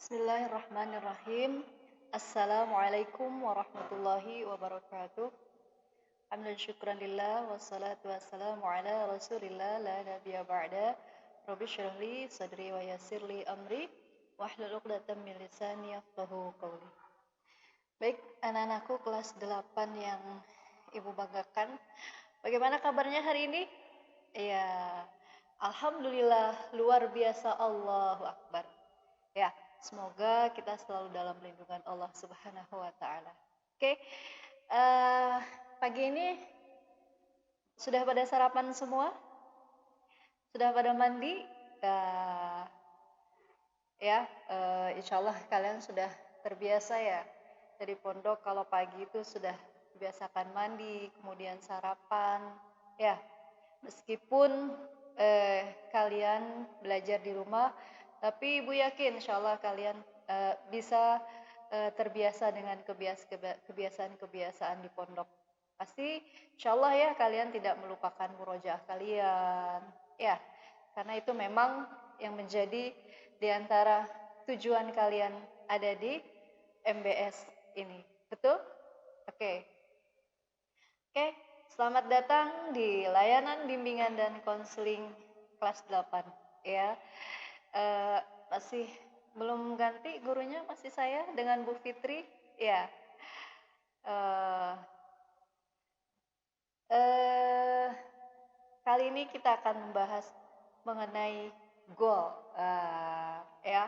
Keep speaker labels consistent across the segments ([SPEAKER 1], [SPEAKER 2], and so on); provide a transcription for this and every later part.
[SPEAKER 1] Bismillahirrahmanirrahim. Assalamualaikum warahmatullahi wabarakatuh. Hamdan syukran lillah wassalatu wassalamu ala rasulillah la nabiyya ba'da. Rabbi shrah li sadri wa yassir li amri wahlul 'uqdatam min lisani yafqahu qawli. Baik, anak-anakku kelas 8 yang Ibu banggakan. Bagaimana kabarnya hari ini? Ya, alhamdulillah luar biasa, Allahu Akbar. Ya, semoga kita selalu dalam lindungan Allah Subhanahu wa taala. Oke. eh, Pagi ini sudah pada sarapan semua? Sudah pada mandi? Eh, Insya Allah kalian sudah terbiasa ya. Dari pondok kalau pagi itu sudah biasakan mandi, kemudian sarapan. Ya, meskipun kalian belajar di rumah, tapi Ibu yakin insya Allah kalian bisa terbiasa dengan kebiasaan-kebiasaan di pondok. Pasti insya Allah ya kalian tidak melupakan murojaah kalian. Ya, karena itu memang yang menjadi di antara tujuan kalian ada di MBS ini. Betul? Oke. Oke, selamat datang di layanan bimbingan dan konseling kelas 8 ya. Masih belum ganti gurunya, masih saya dengan Bu Fitri ya. Kali ini kita akan membahas mengenai goal ya.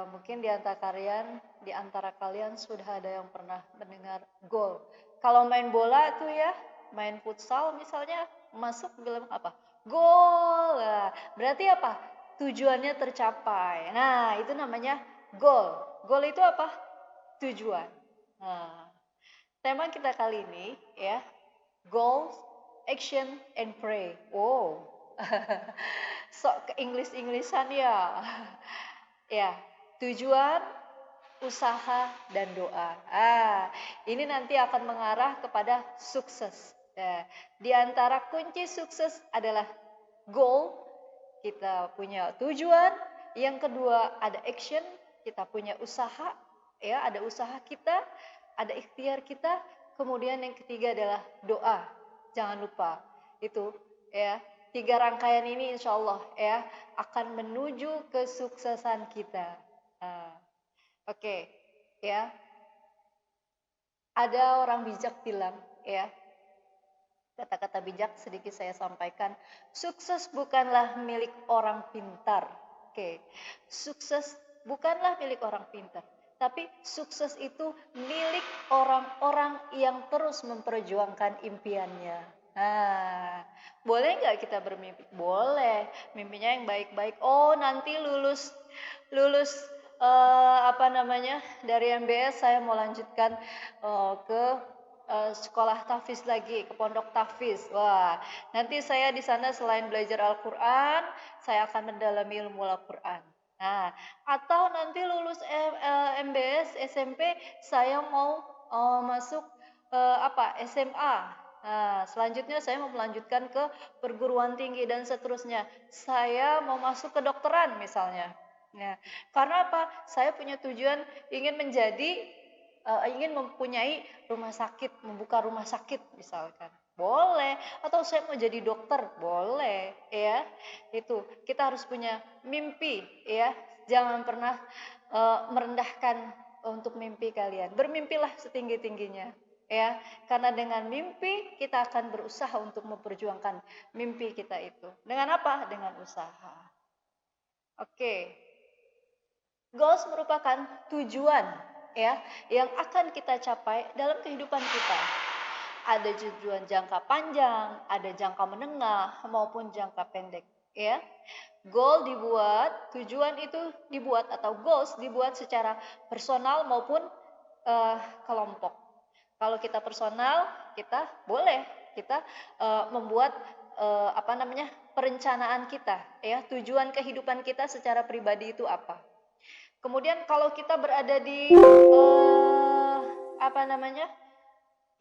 [SPEAKER 1] Mungkin di antara kalian sudah ada yang pernah mendengar goal. Kalau main bola tuh ya, main futsal misalnya, masuk bilang apa? Gol. Berarti apa? Tujuannya tercapai. Nah, itu namanya goal. Goal itu apa? Tujuan. Nah, tema kita kali ini ya, goals, action, and pray. Wow. Sok ke Inggris-Inggrisan ya. Ya, tujuan, usaha, dan doa. Ini nanti akan mengarah kepada sukses. Ya, di antara kunci sukses adalah goal, kita punya tujuan. Yang kedua ada action, kita punya usaha. Ya, ada usaha kita, ada ikhtiar kita. Kemudian yang ketiga adalah doa. Jangan lupa itu ya. 3 rangkaian ini insya Allah ya akan menuju kesuksesan kita. Oke. Ya. Ada orang bijak bilang ya, kata-kata bijak sedikit saya sampaikan. Sukses bukanlah milik orang pintar. Oke. Sukses bukanlah milik orang pintar, tapi sukses itu milik orang-orang yang terus memperjuangkan impiannya. Boleh nggak kita bermimpi? Boleh. Mimpinya yang baik-baik. Oh, nanti lulus dari MBS saya mau lanjutkan ke sekolah tahfiz lagi, ke pondok tahfiz. Wah, nanti saya di sana selain belajar Al-Quran, saya akan mendalami ilmu Al-Quran. Nah, atau nanti lulus MBS SMP, saya mau masuk SMA. Nah, selanjutnya saya mau melanjutkan ke perguruan tinggi dan seterusnya. Saya mau masuk ke kedokteran misalnya. Nah, karena apa? Saya punya tujuan ingin mempunyai rumah sakit, membuka rumah sakit misalkan. Boleh. Atau saya mau jadi dokter, boleh ya. Itu kita harus punya mimpi ya. Jangan pernah merendahkan untuk mimpi kalian. Bermimpilah setinggi-tingginya ya, karena dengan mimpi kita akan berusaha untuk memperjuangkan mimpi kita itu. Dengan apa? Dengan usaha. Oke. Goals merupakan tujuan ya yang akan kita capai dalam kehidupan kita. Ada tujuan jangka panjang, ada jangka menengah maupun jangka pendek ya. Goal dibuat, tujuan itu dibuat atau goals dibuat secara personal maupun kelompok. Kalau kita personal, kita boleh kita membuat perencanaan kita ya, tujuan kehidupan kita secara pribadi itu apa. Kemudian kalau kita berada di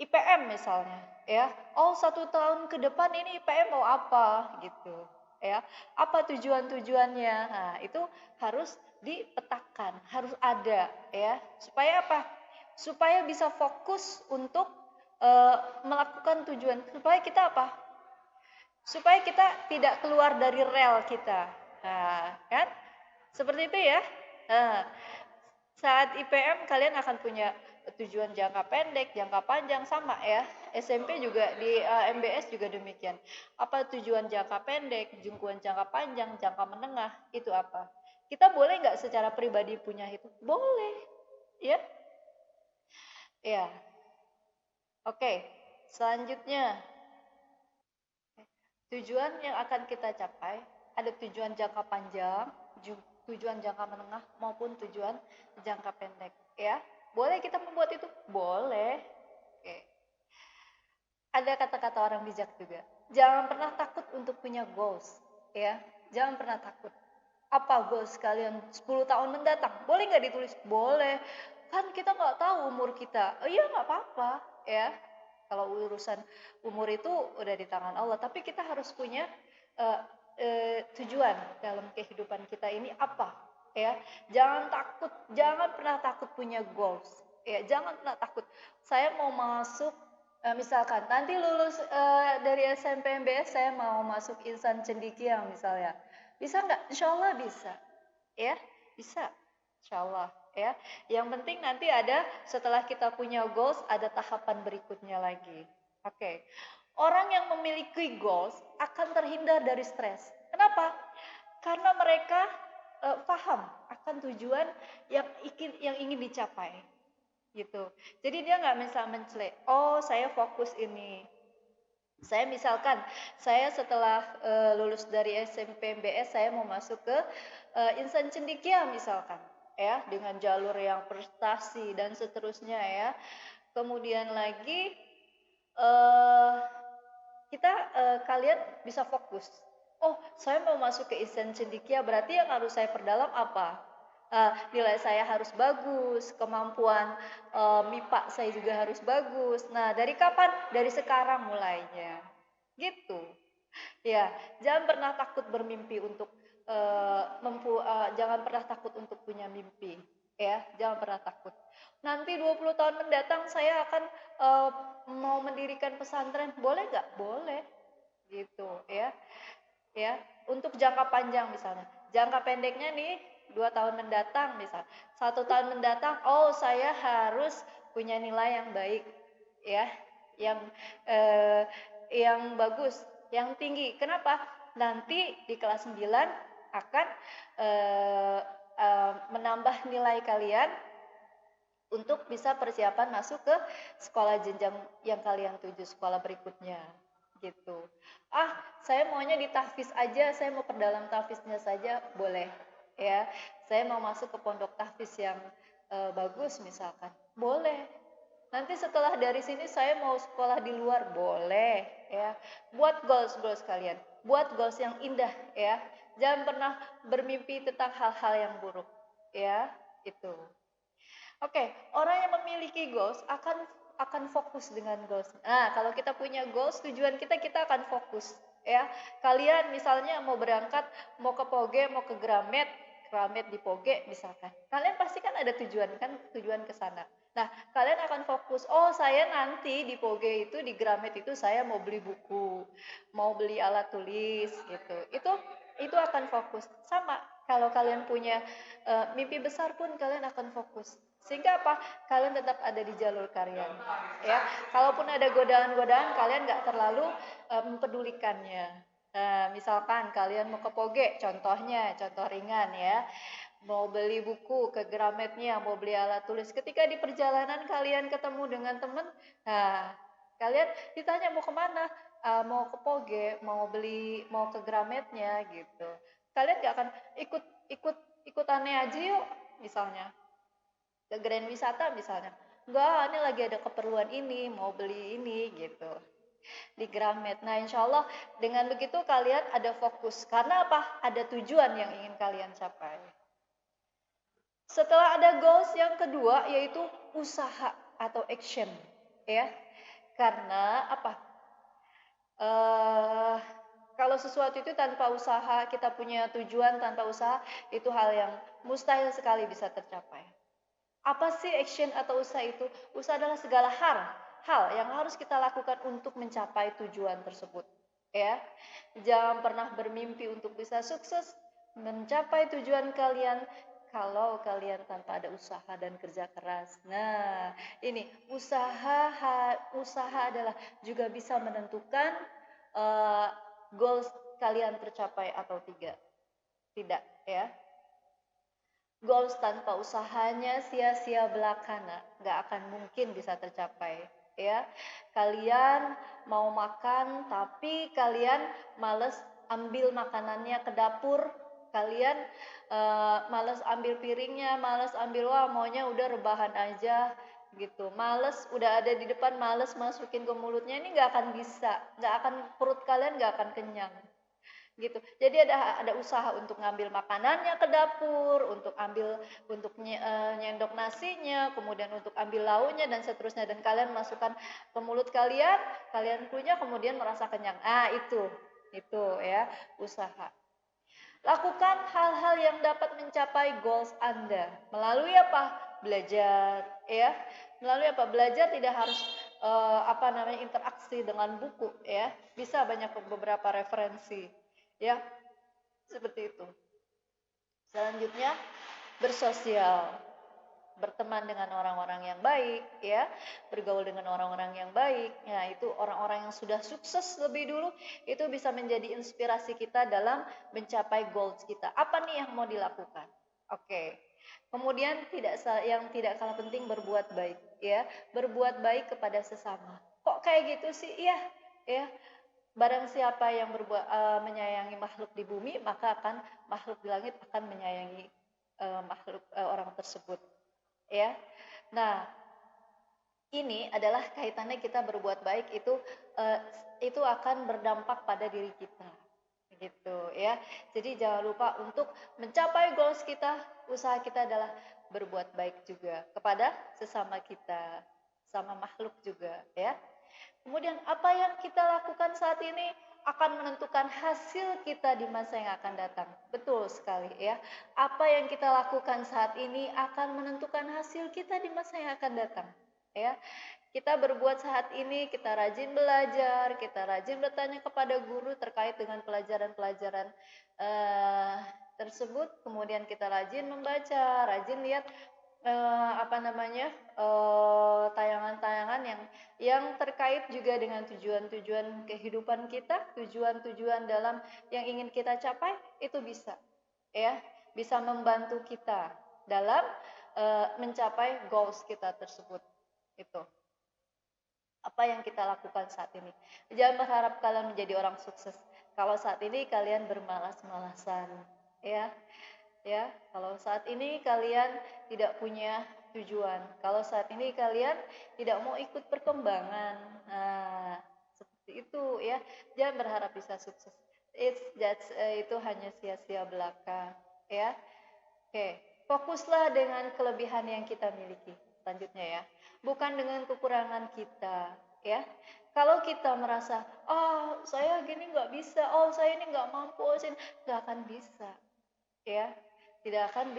[SPEAKER 1] IPM misalnya ya, 1 tahun ke depan ini IPM mau apa gitu. ya. Apa tujuan-tujuannya? Nah, itu harus dipetakan, harus ada ya. Supaya apa? Supaya bisa fokus untuk melakukan tujuan. Supaya kita apa? Supaya kita tidak keluar dari rel kita. Nah, kan? Seperti itu ya. Nah, saat IPM kalian akan punya tujuan jangka pendek, jangka panjang sama ya. SMP juga di MBS juga demikian. Apa tujuan jangka pendek, tujuan jangka panjang, jangka menengah itu apa? Kita boleh nggak secara pribadi punya itu? Boleh, ya? Ya. Oke. Selanjutnya tujuan yang akan kita capai ada tujuan jangka panjang, tujuan jangka menengah maupun tujuan jangka pendek ya. Boleh kita membuat itu? Boleh. Oke. Ada kata-kata orang bijak juga. Jangan pernah takut untuk punya goals ya. Jangan pernah takut. Apa goals kalian 10 tahun mendatang? Boleh nggak ditulis? Boleh. Kan kita nggak tahu umur kita. Oh iya nggak apa-apa ya. Kalau urusan umur itu udah di tangan Allah, tapi kita harus punya tujuan dalam kehidupan kita ini apa, ya. Jangan takut, jangan pernah takut punya goals, ya. Jangan pernah takut. Saya mau masuk, misalkan nanti lulus dari SMP MBS, saya mau masuk insan cendekia misalnya. Bisa nggak? Insya Allah bisa, ya, bisa. Insya Allah ya. Yang penting nanti ada setelah kita punya goals ada tahapan berikutnya lagi. Oke. Orang yang memiliki goals akan terhindar dari stres. Kenapa? Karena mereka paham akan tujuan yang ingin dicapai. Gitu. Jadi dia nggak misal mencelek. Oh, saya fokus ini. Saya misalkan, saya setelah lulus dari SMP MBS, saya mau masuk ke insan cendekia misalkan. Ya, dengan jalur yang prestasi dan seterusnya ya. Kemudian lagi kalian bisa fokus. Oh, saya mau masuk ke insan cendekia, berarti yang harus saya perdalam apa? Nilai saya harus bagus, kemampuan MIPA saya juga harus bagus. Nah, dari kapan? Dari sekarang mulainya. Gitu. Ya, jangan pernah takut bermimpi untuk jangan pernah takut untuk punya mimpi, ya. Jangan pernah takut. Nanti 20 tahun mendatang saya akan mau mendirikan pesantren, boleh nggak? Boleh, gitu, ya. Ya, untuk jangka panjang misalnya. Jangka pendeknya nih 2 tahun mendatang misal. 1 tahun mendatang, oh saya harus punya nilai yang baik, ya, yang bagus, yang tinggi. Kenapa? Nanti di kelas 9 akan menambah nilai kalian untuk bisa persiapan masuk ke sekolah jenjang yang kalian tuju, sekolah berikutnya gitu. Saya maunya di tahfiz aja, saya mau perdalam tahfiznya saja, boleh ya. Saya mau masuk ke pondok tahfiz yang bagus misalkan, boleh. Nanti setelah dari sini saya mau sekolah di luar, boleh ya. Buat goals kalian, buat goals yang indah ya. Jangan pernah bermimpi tentang hal-hal yang buruk ya, itu. Oke, orang yang memiliki goals akan fokus dengan goals. Nah, kalau kita punya goals, tujuan kita akan fokus ya. Kalian misalnya mau berangkat, mau ke Poge, mau ke Gramet di Poge misalkan. Kalian pasti kan ada tujuan ke sana. Nah, kalian akan fokus, oh saya nanti di Poge itu, di Gramet itu saya mau beli buku, mau beli alat tulis gitu. Itu akan fokus. Sama, kalau kalian punya mimpi besar pun kalian akan fokus. Sehingga apa? Kalian tetap ada di jalur kalian. Ya, kalaupun ada godaan-godaan, kalian nggak terlalu mempedulikannya. Misalkan kalian mau ke Poge, contoh ringan ya, mau beli buku ke Grametnya, mau beli alat tulis. Ketika di perjalanan kalian ketemu dengan teman, kalian ditanya mau kemana? Mau ke Poge, mau ke Grametnya gitu. Kalian nggak akan ikutannya aja yuk, misalnya ke Grand Wisata misalnya. Enggak, ini lagi ada keperluan ini, mau beli ini gitu di Gramet. Nah, insya Allah dengan begitu kalian ada fokus. Karena apa? Ada tujuan yang ingin kalian capai. Setelah ada goals yang kedua yaitu usaha atau action, ya. Karena apa? Kalau sesuatu itu tanpa usaha, kita punya tujuan tanpa usaha, itu hal yang mustahil sekali bisa tercapai. Apa sih action atau usaha itu? Usaha adalah segala hal yang harus kita lakukan untuk mencapai tujuan tersebut. Ya, jangan pernah bermimpi untuk bisa sukses mencapai tujuan kalian kalau kalian tanpa ada usaha dan kerja keras. Nah, ini usaha adalah juga bisa menentukan uh, goals kalian tercapai atau tidak, ya. Goals tanpa usahanya sia-sia belaka, nggak akan mungkin bisa tercapai, ya. Kalian mau makan tapi kalian males ambil makanannya ke dapur, kalian males ambil piringnya, males ambil, maunya udah rebahan aja gitu, males udah ada di depan, males masukin ke mulutnya, ini nggak akan bisa, nggak akan, perut kalian nggak akan kenyang gitu. Jadi ada usaha untuk ngambil makanannya ke dapur, untuk nyendok nasinya, kemudian untuk ambil lauknya dan seterusnya, dan kalian masukkan ke mulut kalian, kalian kunyah, kemudian merasa kenyang. Itu ya, usaha. Lakukan hal-hal yang dapat mencapai goals Anda melalui apa? Belajar, ya. Melalui apa? Belajar tidak harus interaksi dengan buku, ya. Bisa banyak beberapa referensi, ya. Seperti itu. Selanjutnya, bersosial, berteman dengan orang-orang yang baik, ya, bergaul dengan orang-orang yang baik. Nah, itu orang-orang yang sudah sukses lebih dulu, itu bisa menjadi inspirasi kita dalam mencapai goals kita. Apa nih yang mau dilakukan? Oke. Kemudian yang tidak kalah penting, berbuat baik, ya. Berbuat baik kepada sesama. Kok kayak gitu sih? Iya, ya. Barang siapa yang menyayangi makhluk di bumi, maka makhluk di langit akan menyayangi orang tersebut. Ya, nah ini adalah kaitannya, kita berbuat baik itu akan berdampak pada diri kita, gitu ya. Jadi jangan lupa untuk mencapai goals kita, usaha kita adalah berbuat baik juga kepada sesama kita, sama makhluk juga, ya. Kemudian apa yang kita lakukan saat ini akan menentukan hasil kita di masa yang akan datang. Betul sekali, ya. Apa yang kita lakukan saat ini akan menentukan hasil kita di masa yang akan datang, ya. Kita berbuat saat ini, kita rajin belajar, kita rajin bertanya kepada guru terkait dengan pelajaran-pelajaran tersebut. Kemudian kita rajin membaca, rajin lihat tayangan-tayangan yang terkait juga dengan tujuan-tujuan kehidupan kita, tujuan-tujuan dalam yang ingin kita capai, itu bisa, ya, bisa membantu kita dalam mencapai goals kita tersebut. Itu apa yang kita lakukan saat ini. Jangan berharap kalian menjadi orang sukses kalau saat ini kalian bermalas-malasan, ya. Ya, kalau saat ini kalian tidak punya tujuan, kalau saat ini kalian tidak mau ikut perkembangan, nah, seperti itu, ya. Jangan berharap bisa sukses. Itu hanya sia-sia belaka, ya. Oke, fokuslah dengan kelebihan yang kita miliki. Selanjutnya, ya, bukan dengan kekurangan kita, ya. Kalau kita merasa, saya gini nggak bisa, saya ini nggak mampu, nggak akan bisa, ya. Tidak akan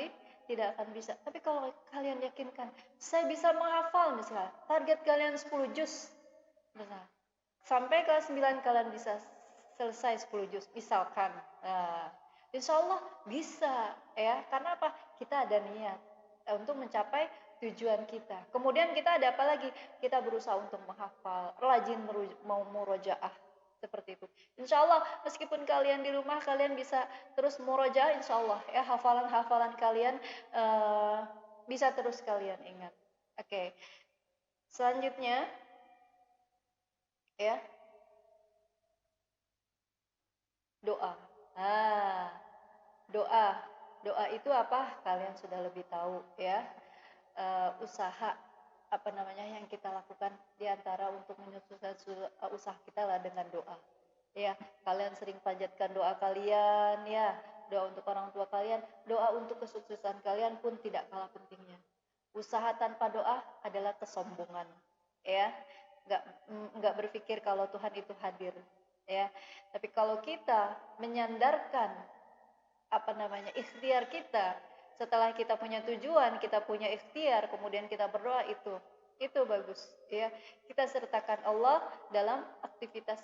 [SPEAKER 1] bisa. Tapi kalau kalian yakinkan, saya bisa menghafal, misalnya target kalian 10 juz, misalnya sampai kelas 9 kalian bisa selesai 10 juz misalkan. Nah, insya Allah bisa, ya. Karena apa? Kita ada niat untuk mencapai tujuan kita. Kemudian kita ada apa lagi? Kita berusaha untuk menghafal, rajin mau murojaah, seperti itu. Insya Allah, meskipun kalian di rumah, kalian bisa terus murojaah, insya Allah, ya, hafalan-hafalan kalian bisa terus kalian ingat. Oke. Selanjutnya, ya, doa. Doa itu apa? Kalian sudah lebih tahu, ya. Usaha yang kita lakukan diantara untuk menyukseskan usaha kita lah dengan doa, ya. Kalian sering panjatkan doa kalian, ya, doa untuk orang tua kalian, doa untuk kesuksesan kalian pun tidak kalah pentingnya. Usaha tanpa doa adalah kesombongan, ya. Nggak berpikir kalau Tuhan itu hadir, ya. Tapi kalau kita menyandarkan ikhtiar kita, setelah kita punya tujuan, kita punya ikhtiar, kemudian kita berdoa, itu bagus, ya. Kita sertakan Allah dalam aktivitas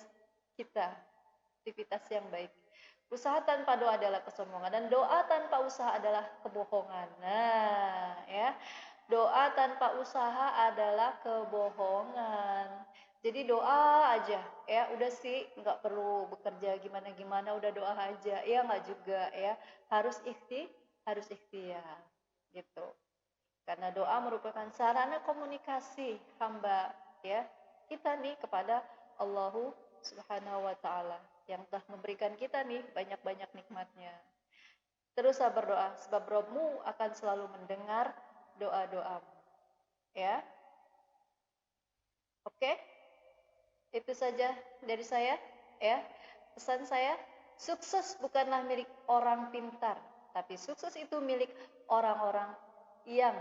[SPEAKER 1] kita, aktivitas yang baik. Usaha tanpa doa adalah kesombongan, dan doa tanpa usaha adalah kebohongan. Nah, ya, doa tanpa usaha adalah kebohongan. Jadi doa aja, ya udah sih, nggak perlu bekerja gimana-gimana, udah doa aja, ya nggak juga, ya harus ikhtiar, gitu. Karena doa merupakan sarana komunikasi hamba, ya, kita nih kepada Allahu Subhanahu wa Ta'ala, yang telah memberikan kita nih banyak-banyak nikmatnya. Teruslah berdoa, sebab Rabbmu akan selalu mendengar doa-doamu, ya. Oke, itu saja dari saya, ya. Pesan saya, sukses bukanlah milik orang pintar, tapi sukses itu milik orang-orang yang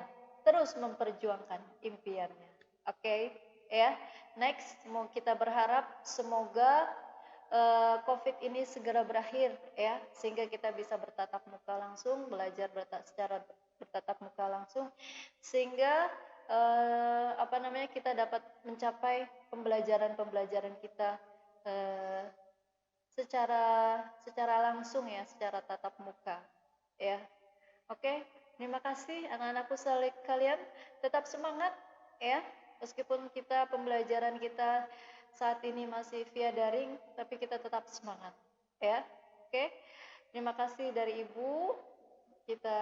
[SPEAKER 1] terus memperjuangkan impiannya. Oke, ya. Next, kita berharap semoga COVID ini segera berakhir, ya, sehingga kita bisa bertatap muka langsung, belajar secara bertatap muka langsung, sehingga kita dapat mencapai pembelajaran kita secara langsung, ya, secara tatap muka, ya. Oke, terima kasih anak-anakku sekalian, tetap semangat, ya, meskipun pembelajaran kita saat ini masih via daring, tapi kita tetap semangat, ya. Oke, terima kasih dari Ibu, kita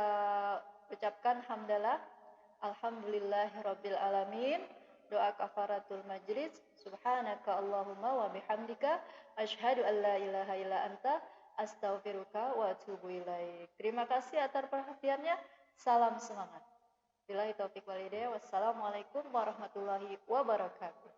[SPEAKER 1] ucapkan hamdalah, alhamdulillahirabbil alamin. Doa kafaratul majlis, subhanaka Allahumma wa bihamdika asyhadu an la ilaha illa anta astaghfiruka wa atubu ilaik. Terima kasih atas perhatiannya. Salam semangat. Billahi taufik wal hidayah. Wassalamualaikum warahmatullahi wabarakatuh.